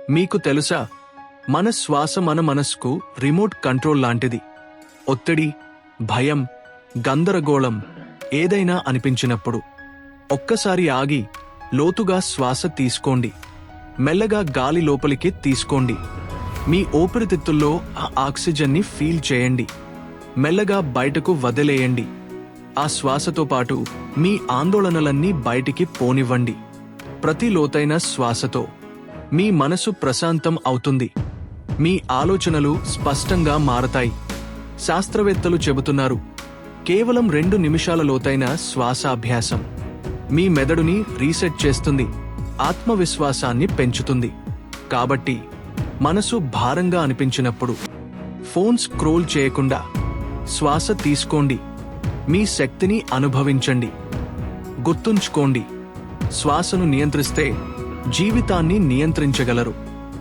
మీకు తెలుసా, మన శ్వాస మన మనస్కు రిమోట్ కంట్రోల్ లాంటిది. ఒత్తిడి, భయం, గందరగోళం ఏదైనా అనిపించినప్పుడు ఒక్కసారి ఆగి లోతుగా శ్వాస తీసుకోండి. మెల్లగా గాలి లోపలికి తీసుకోండి. మీ ఊపిరితిత్తుల్లో ఆ ఆక్సిజన్ని ఫీల్ చేయండి. మెల్లగా బయటకు వదిలేయండి. ఆ శ్వాసతో పాటు మీ ఆందోళనలన్నీ బయటికి పోనివ్వండి. ప్రతి లోతైన శ్వాసతో మీ మనసు ప్రశాంతం అవుతుంది. మీ ఆలోచనలు స్పష్టంగా మారతాయి. శాస్త్రవేత్తలు చెబుతున్నారు, కేవలం 2 నిమిషాల లోతైన శ్వాస అభ్యాసం మీ మెదడుని రీసెట్ చేస్తుంది, ఆత్మవిశ్వాసాన్ని పెంచుతుంది. కాబట్టి మనసు భారంగా అనిపించినప్పుడు ఫోన్ స్క్రోల్ చేయకుండా శ్వాస తీసుకోండి. మీ శక్తిని అనుభవించండి. గుర్తుంచుకోండి, శ్వాసను నియంత్రిస్తే జీవితాన్ని నియంత్రించగలరు.